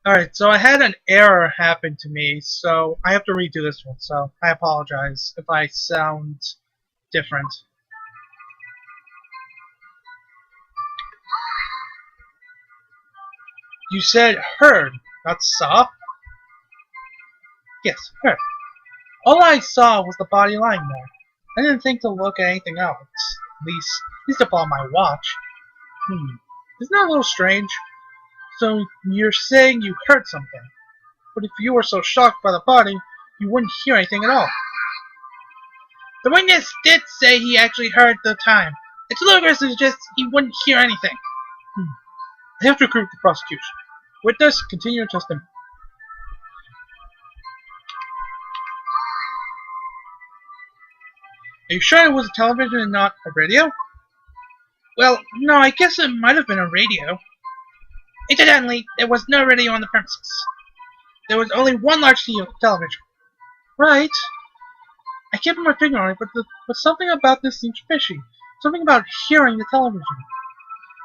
Alright, so I had an error happen to me, so I have to redo this one, so I apologize if I sound different. You said heard, not saw? Yes, heard. All I saw was the body lying there. I didn't think to look at anything else. At least upon my watch. Isn't that a little strange? So you're saying you heard something, but if you were so shocked by the body, you wouldn't hear anything at all. The witness did say he actually heard the time. It's ludicrous to suggest he wouldn't hear anything. I have to agree with the prosecution. Witness, continue your testimony. Are you sure it was a television and not a radio? Well, no, I guess it might have been a radio. Incidentally, there was no radio on the premises. There was only one large television. Right. I can't put my finger on it, but something about this seems fishy. Something about hearing the television.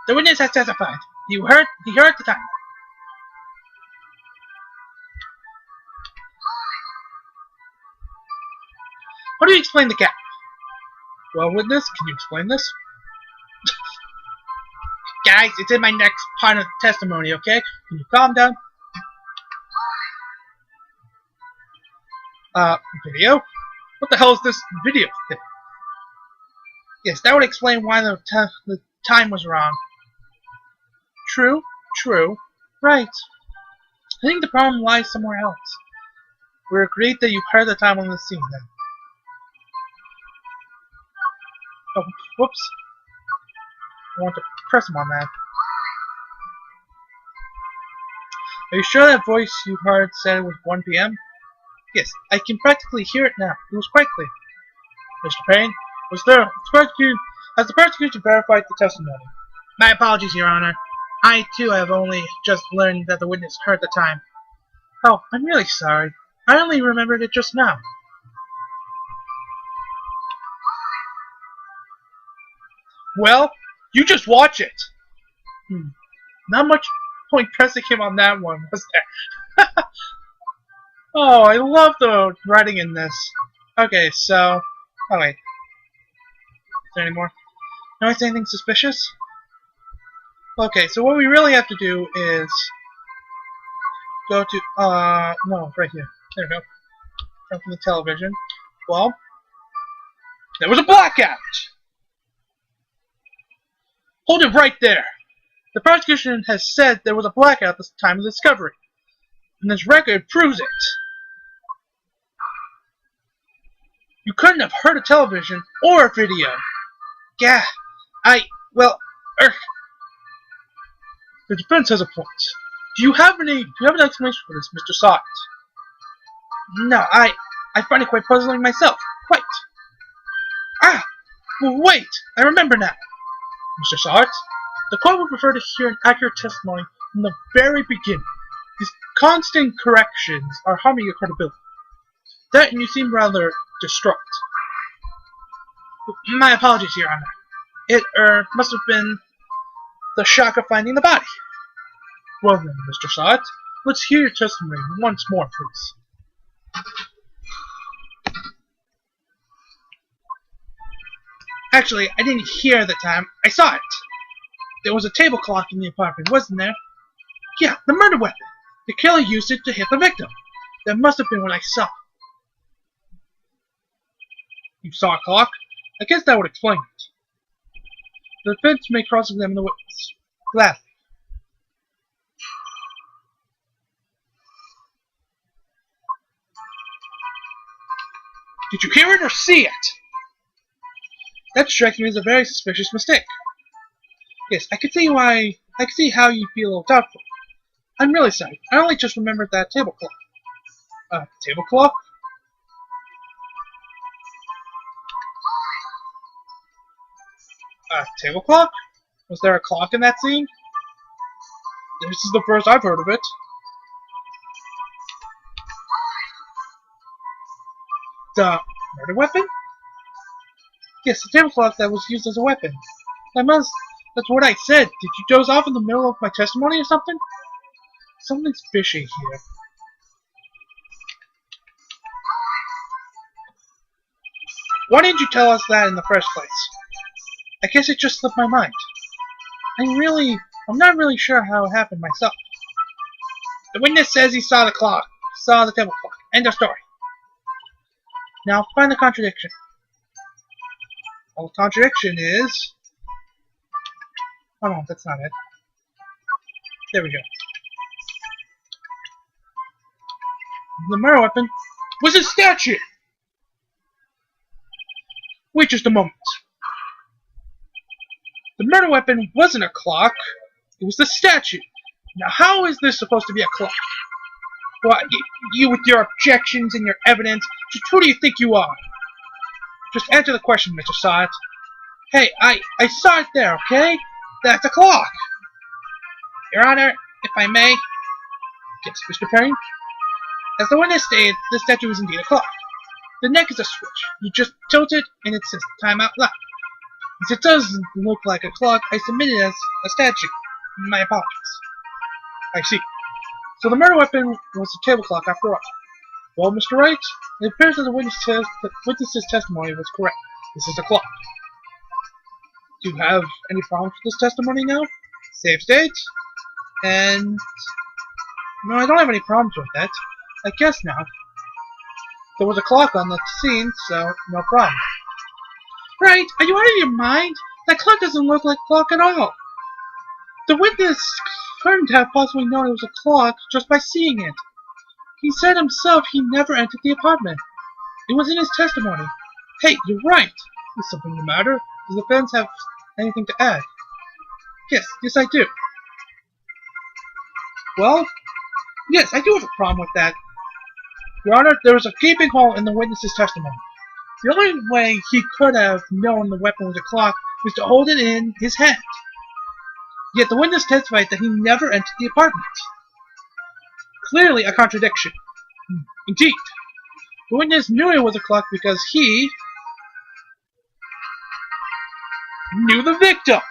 The witness has testified. He heard the time. How do you explain the gap? Well, witness, can you explain this? Guys, it's in my next part of the testimony, okay? Can you calm down? Video? What the hell is this video thing? Yes, that would explain why the time was wrong. True, right. I think the problem lies somewhere else. We agreed that you heard the time on the scene then. Oh, whoops. I want to press him on that. Are you sure that voice you heard said it was 1 p.m.? Yes, I can practically hear it now. It was quite clear. Mr. Payne, has the prosecution verified the testimony? My apologies, Your Honor. I, too, have only just learned that the witness heard the time. Oh, I'm really sorry. I only remembered it just now. Well, you just watch it. Not much point pressing him on that one, was there? Oh, I love the writing in this. Okay, so... Oh, wait. Is there any more? Notice anything suspicious? Okay, so what we really have to do is... go to... no, right here. There we go. Come from the television. Well... there was a blackout! Hold it right there! The prosecution has said there was a blackout at the time of the discovery. And this record proves it. You couldn't have heard a television or a video. Yeah, well, the defense has a point. Do you have an explanation for this, Mr. Sott? No, I find it quite puzzling myself. Quite. Well, wait, I remember now. Mr. Sott, the court would prefer to hear an accurate testimony from the very beginning. These constant corrections are harming your credibility. That and you seem rather distraught. My apologies, Your Honor. It, must have been the shock of finding the body. Well then, Mr. Sott, let's hear your testimony once more, please. Actually, I didn't hear the time. I saw it. There was a table clock in the apartment, wasn't there? Yeah, the murder weapon. The killer used it to hit the victim. That must have been what I saw. You saw a clock? I guess that would explain it. The defense may cross-examine the witness. Gladly. Did you hear it or see it? That strikes me as a very suspicious mistake. Yes, I can see how you feel doubtful. I'm really sorry. I only just remembered that table clock. Table clock? Table clock? Was there a clock in that scene? This is the first I've heard of it. The murder weapon? Yes, the table clock that was used as a weapon. That's what I said. Did you doze off in the middle of my testimony or something? Something's fishy here. Why didn't you tell us that in the first place? I guess it just slipped my mind. I'm not really sure how it happened myself. The witness says he saw the table clock. End of story. Now find the contradiction. Well, the contradiction is... Hold on, that's not it. There we go. The murder weapon was a statue! Wait just a moment. The murder weapon wasn't a clock. It was the statue. Now how is this supposed to be a clock? Well, you with your objections and your evidence, just who do you think you are? Just answer the question, Mr. Sott. Hey, I saw it there, okay? That's a clock. Your Honor, if I may. Yes, Mr. Perry? As the witness stated, the statue is indeed a clock. The neck is a switch. You just tilt it and it says time out loud. Since it doesn't look like a clock, I submit it as a statue. My apologies. I see. So the murder weapon was a table clock after all. Well, Mr. Wright, it appears that the witness's testimony was correct. This is a clock. Do you have any problems with this testimony now? Save state. And... no, I don't have any problems with that. I guess not. There was a clock on the scene, so no problem. Right, are you out of your mind? That clock doesn't look like a clock at all. The witness couldn't have possibly known it was a clock just by seeing it. He said himself he never entered the apartment. It was in his testimony. Hey, you're right. Is something the matter? Does the defense have anything to add? Yes, I do. Well, yes, I do have a problem with that. Your Honor, there was a gaping hole in the witness's testimony. The only way he could have known the weapon was a clock was to hold it in his hand. Yet the witness testified that he never entered the apartment. Clearly a contradiction. Indeed. The witness knew it was a clock because he knew the victim.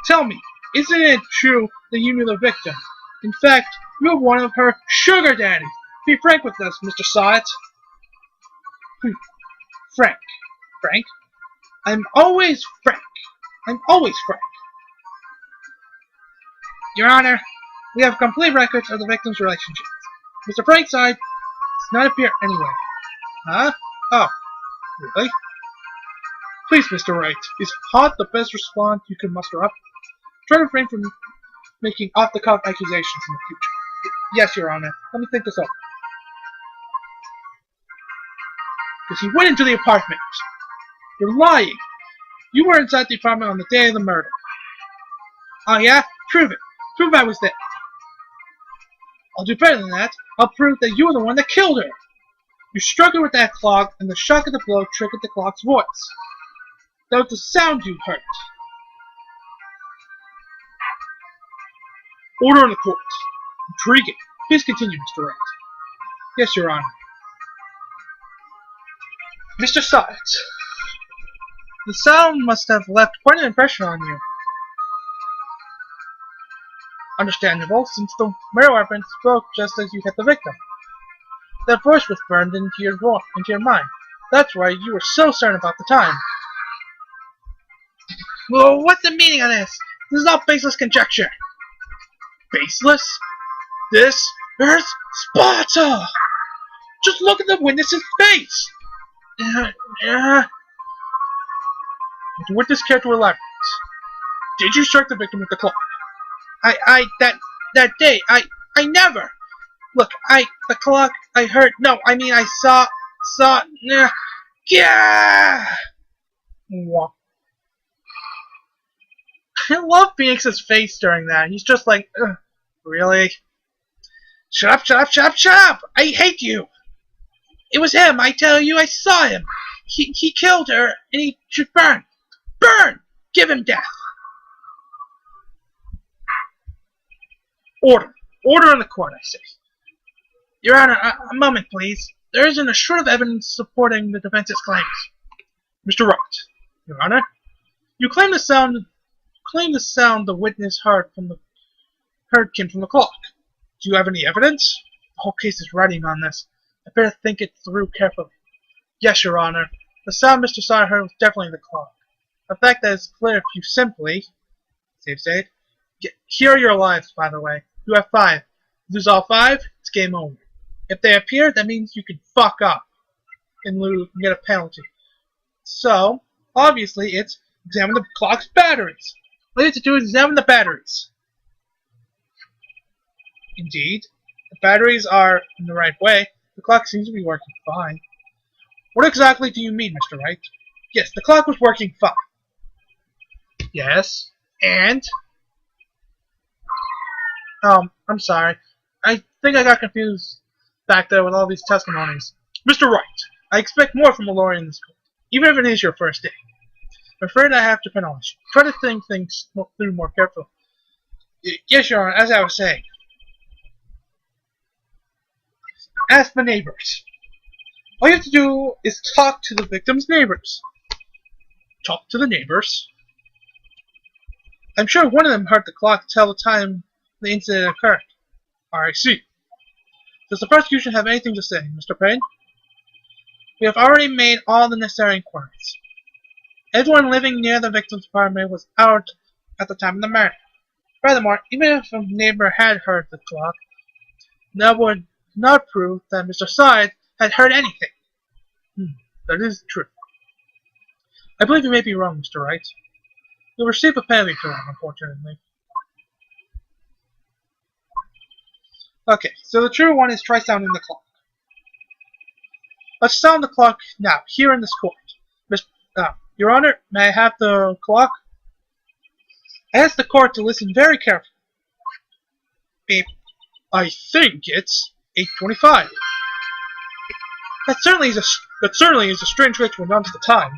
Tell me, isn't it true that you knew the victim? In fact, you were one of her sugar daddies. Be frank with us, Mr. Sott. Frank. Frank? I'm always frank. I'm always frank. Your Honor, we have complete records of the victim's relationships. Mr. Frank's side does not appear anywhere. Huh? Oh, really? Please, Mr. Wright, is hot the best response you can muster up? Try to refrain from making off-the-cuff accusations in the future. Yes, Your Honor. Let me think this over. Because he went into the apartment. You're lying. You were inside the apartment on the day of the murder. Oh yeah? Prove it. Prove I was there. I'll do better than that. I'll prove that you were the one that killed her. You struck her with that clock, and the shock of the blow triggered the clock's voice. That was the sound you heard. Order in the court. Intriguing. Please continue, Mr. Wright. Yes, Your Honor. Mr. Sott, the sound must have left quite an impression on you. Understandable, since the murder weapon spoke just as you hit the victim. That voice was burned into your mind. That's why you were so certain about the time. Well, what's the meaning of this? This is all baseless conjecture. Baseless? There's Sparta! Just look at the witness's face! With the witness care to elaborate. Did you strike the victim with the clock? That day, I never. Look, the clock, I heard, no, I mean, I saw, yeah! I love Phoenix's face during that. He's just like, really? Shut up! I hate you! It was him, I tell you, I saw him! He killed her, and he should burn! Burn! Give him death! Order! Order in the court, I say. Your Honor, a moment, please. There isn't a shred of evidence supporting the defense's claims. Mr. Wright, Your Honor, you claim the sound the witness heard came from the clock. Do you have any evidence? The whole case is riding on this. I better think it through carefully. Yes, Your Honor. The sound Mr. Sawyer heard was definitely the clock. The fact that it's clear if you simply... Save state. Here are your lives, by the way. You have 5. Lose all 5, it's game over. If they appear, that means you can fuck up and get a penalty. So, obviously, it's examine the clock's batteries. All you have to do is examine the batteries. Indeed, the batteries are in the right way. The clock seems to be working fine. What exactly do you mean, Mr. Wright? Yes, the clock was working fine. Yes, and... I'm sorry. I think I got confused back there with all these testimonies. Mr. Wright, I expect more from a lawyer in this court, even if it is your first day. I'm afraid I have to penalize you. Try to think things through more carefully. Yes, Your Honor, as I was saying. Ask the neighbors. All you have to do is talk to the victim's neighbors. Talk to the neighbors. I'm sure one of them heard the clock tell the time the incident occurred. I see. Does the prosecution have anything to say, Mr. Payne? We have already made all the necessary inquiries. Everyone living near the victim's apartment was out at the time of the murder. Furthermore, even if a neighbor had heard the clock, that would not prove that Mr. Side had heard anything. That is true. I believe you may be wrong, Mr. Wright. You'll receive a penalty for that, unfortunately. Okay, so the true one is try sounding the clock. Let's sound the clock now, here in this court. Your Honor, may I have the clock? I ask the court to listen very carefully. Beep. I think it's 8:25. That certainly is a strange way to announce the time.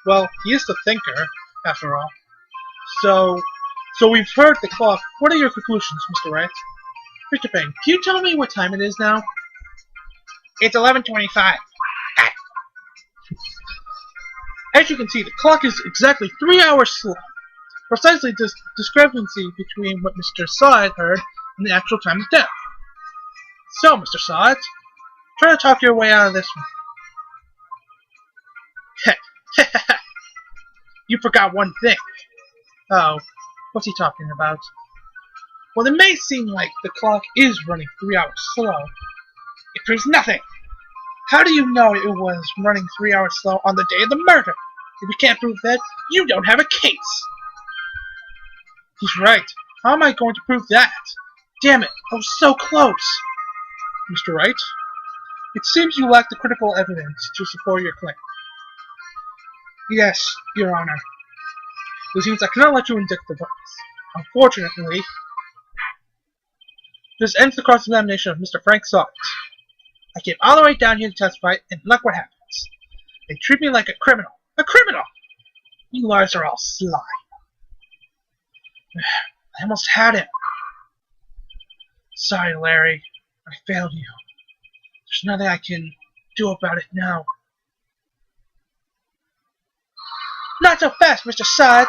Well, he is the thinker, after all. So we've heard the clock. What are your conclusions, Mr. Wright? Mr. Payne, can you tell me what time it is now? It's 11:25. As you can see, the clock is exactly 3 hours slow. Precisely this discrepancy between what Mr. Sod heard and the actual time of death. So, Mr. Sod, try to talk your way out of this one. You forgot one thing. Oh, what's he talking about? Well, it may seem like the clock is running 3 hours slow. It proves nothing. How do you know it was running 3 hours slow on the day of the murder? If you can't prove that, you don't have a case. He's right. How am I going to prove that? Damn it, I was so close. Mr. Wright, it seems you lack the critical evidence to support your claim. Yes, Your Honor. This means I cannot let you indict the witness. Unfortunately, this ends the cross-examination of Mr. Frank Salt. I came all the way down here to testify, and look what happens. They treat me like a criminal. A criminal! You lawyers are all slime. I almost had him. Sorry, Larry. I failed you. There's nothing I can do about it now. Not so fast, Mr. Sod.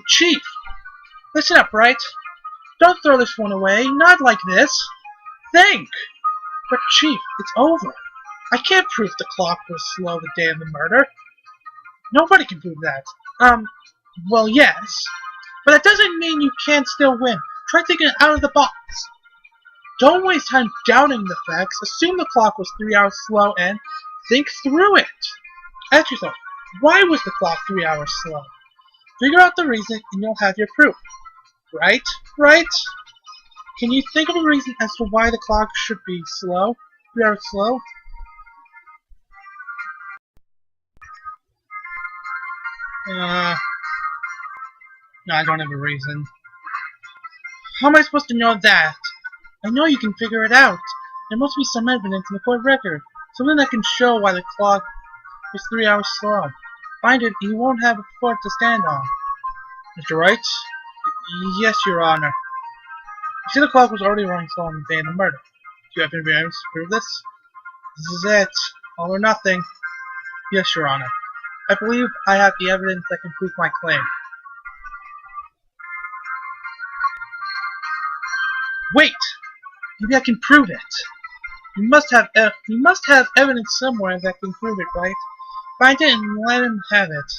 Chief. Listen up, Wright. Don't throw this one away. Not like this. Think. But, Chief, it's over. I can't prove the clock was slow the day of the murder. Nobody can prove that. Well, yes. But that doesn't mean you can't still win. Try thinking out of the box. Don't waste time doubting the facts. Assume the clock was 3 hours slow and think through it. Ask yourself, why was the clock 3 hours slow? Figure out the reason and you'll have your proof. Right? Right? Can you think of a reason as to why the clock should be slow? 3 hours slow? No, I don't have a reason. How am I supposed to know that? I know you can figure it out. There must be some evidence in the court record. Something that can show why the clock was 3 hours slow. Find it and you won't have a court to stand on. Mr. Wright? Yes, Your Honor. You see the clock was already running slow on the day of the murder. Do you have any evidence to prove this? This is it. All or nothing. Yes, Your Honor. I believe I have the evidence that can prove my claim. Wait! Maybe I can prove it. You must have evidence somewhere that can prove it, right? Find it and let him have it.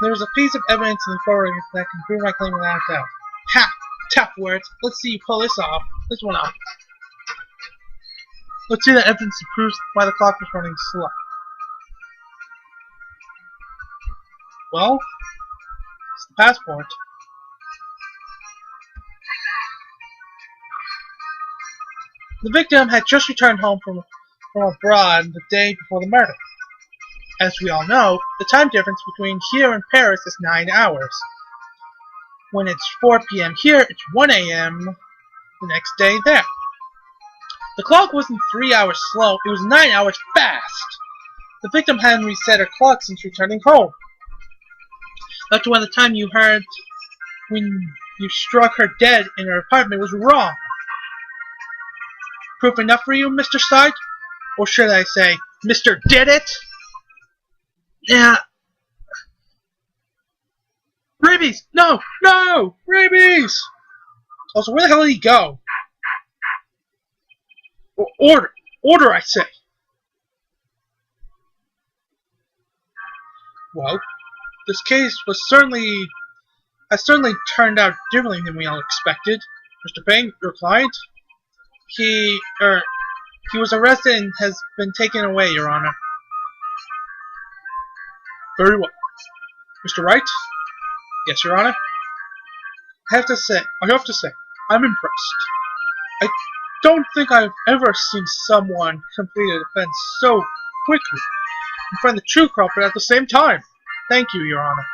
There's a piece of evidence in the forward that can prove my claim without doubt. Ha! Tough words. Let's see you pull this off. This one off. Let's see the evidence that proves why the clock was running slow. Well, it's the passport. The victim had just returned home from abroad the day before the murder. As we all know, the time difference between here and Paris is 9 hours. When it's 4 p.m. here, it's 1 a.m. the next day there. The clock wasn't 3 hours slow, it was 9 hours fast. The victim hadn't reset her clock since returning home. Up to when the time you heard when you struck her dead in her apartment was wrong. Proof enough for you, Mr. Side? Or should I say, Mr. Did It? Yeah. Rabies! No! No! Rabies! Also, where the hell did he go? Order! Order, I say! Well, this case has certainly turned out differently than we all expected. Mr. Bang, your client? He was arrested and has been taken away, Your Honor. Very well. Mr. Wright? Yes, Your Honor? I have to say, I'm impressed. I don't think I've ever seen someone complete a defense so quickly and find the true culprit at the same time. Thank you, Your Honor.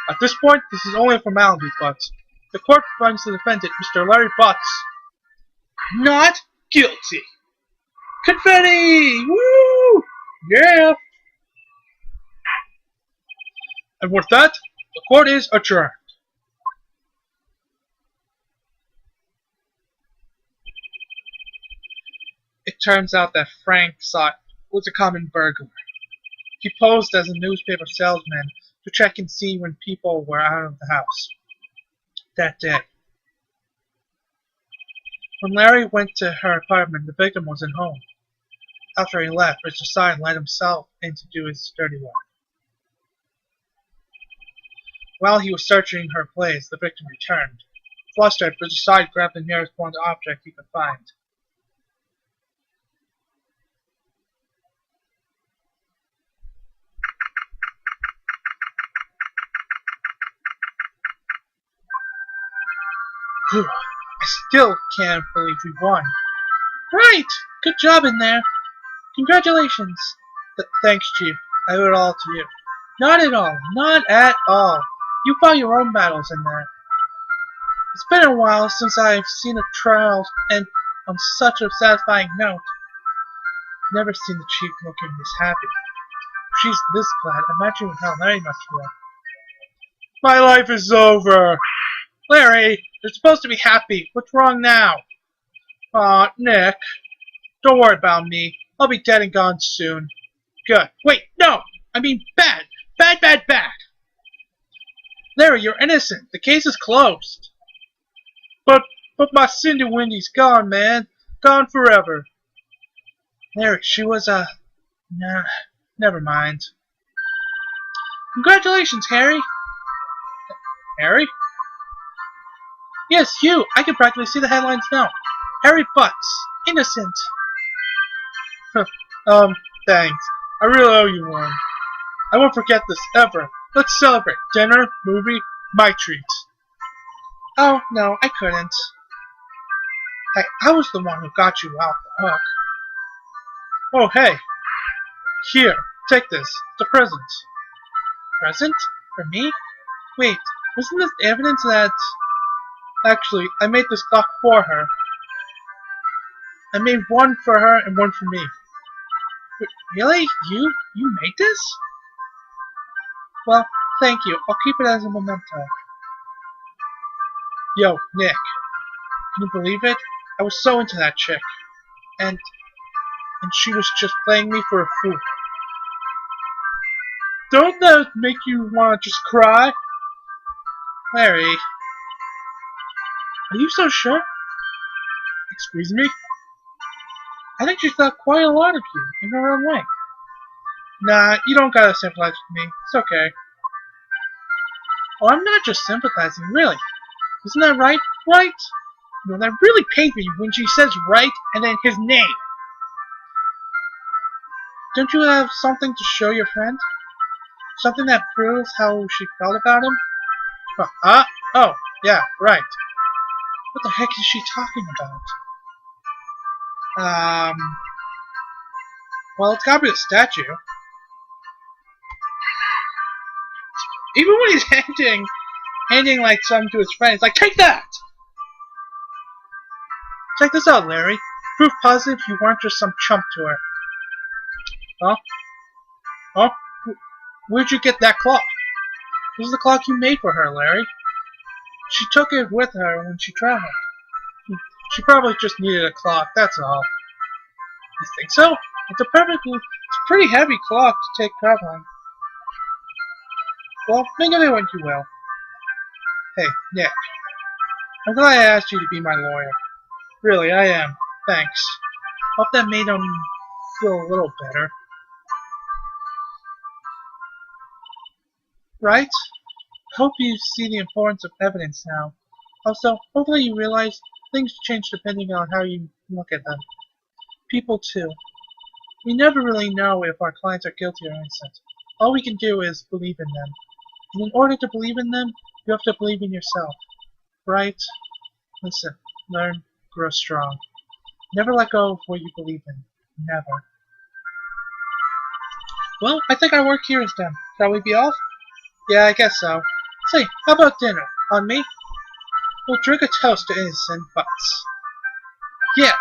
At this point, this is only a formality, but the court finds the defendant, Mr. Larry Butts, not guilty. Confetti! Woo! Yeah! And with that, the court is adjourned. It turns out that Frank Sott was a common burglar. He posed as a newspaper salesman to check and see when people were out of the house that day. When Larry went to her apartment, the victim wasn't home. After he left, Mr. Side let himself in to do his dirty work. While he was searching her place, the victim returned. Flustered, Mr. Side grabbed the nearest blunt object he could find. Whew. I still can't believe we won. Right! Good job in there. Congratulations. Thanks, Chief. I owe it all to you. Not at all. Not at all. You fought your own battles in there. It's been a while since I've seen a trial end on such a satisfying note. Never seen the Chief looking this happy. If she's this glad, imagine how Larry must feel. My life is over. Larry, you're supposed to be happy. What's wrong now? Aw, Nick. Don't worry about me. I'll be dead and gone soon. Good. Wait, no! I mean bad. Bad, bad, bad. Larry, you're innocent. The case is closed. But my Cindy Wendy's gone, man. Gone forever. Larry, she was a... Nah, never mind. Congratulations, Harry. Harry? Yes, you! I can practically see the headlines now. Harry Butts. Innocent. Thanks. I really owe you one. I won't forget this ever. Let's celebrate. Dinner, movie, my treat. Oh, no, I couldn't. Hey, I was the one who got you off the hook. Oh, hey. Here, take this. It's a present. Present? For me? Wait, isn't this evidence that... Actually, I made this clock for her. I made one for her and one for me. Wait, really? You made this? Well, thank you. I'll keep it as a memento. Yo, Nick. Can you believe it? I was so into that chick. And she was just playing me for a fool. Don't that make you want to just cry? Larry, are you so sure? Excuse me? I think she's got quite a lot of you in her own way. Nah, you don't gotta sympathize with me. It's okay. Oh, I'm not just sympathizing, really. Isn't that right? Right? No, that really pains me when she says right and then his name. Don't you have something to show your friend? Something that proves how she felt about him? Oh, yeah, right. What the heck is she talking about? Well, it's gotta be the statue. Even when he's handing like something to his friend, it's like, take that! Check this out, Larry. Proof positive you weren't just some chump to her. Huh? Huh? Where'd you get that clock? This is the clock you made for her, Larry. She took it with her when she traveled. She probably just needed a clock, that's all. You think so? It's a pretty heavy clock to take traveling. Well, think of it when you will. Hey, Nick. I'm glad I asked you to be my lawyer. Really, I am. Thanks. Hope that made him feel a little better. Right? Hope you see the importance of evidence now. Also, hopefully you realize things change depending on how you look at them. People too. We never really know if our clients are guilty or innocent. All we can do is believe in them. And in order to believe in them, you have to believe in yourself. Right? Listen, learn, grow strong. Never let go of what you believe in. Never. Well, I think our work here is done. Shall we be off? Yeah, I guess so. Say, how about dinner? On me? We'll drink a toast to innocent butts. Yeah.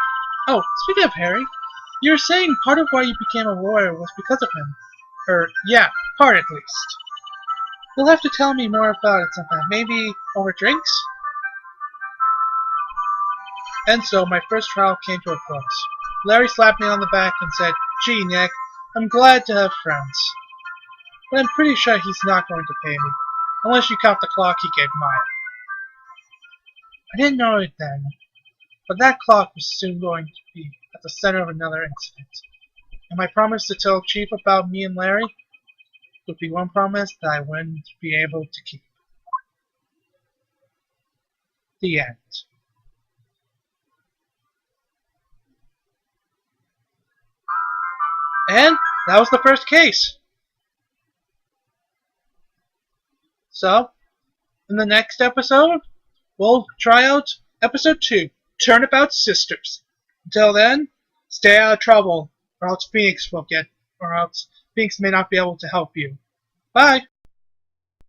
Oh, speaking of Harry, you were saying part of why you became a lawyer was because of him. Yeah, part at least. You'll have to tell me more about it sometime. Maybe over drinks? And so my first trial came to a close. Larry slapped me on the back and said, "Gee, Nick, I'm glad to have friends. But I'm pretty sure he's not going to pay me, unless you count the clock he gave Maya." I didn't know it then, but that clock was soon going to be at the center of another incident. And my promise to tell Chief about me and Larry would be one promise that I wouldn't be able to keep. The end. And that was the first case. So, in the next episode, we'll try out episode 2, Turnabout Sisters. Until then, stay out of trouble, or else Phoenix may not be able to help you. Bye!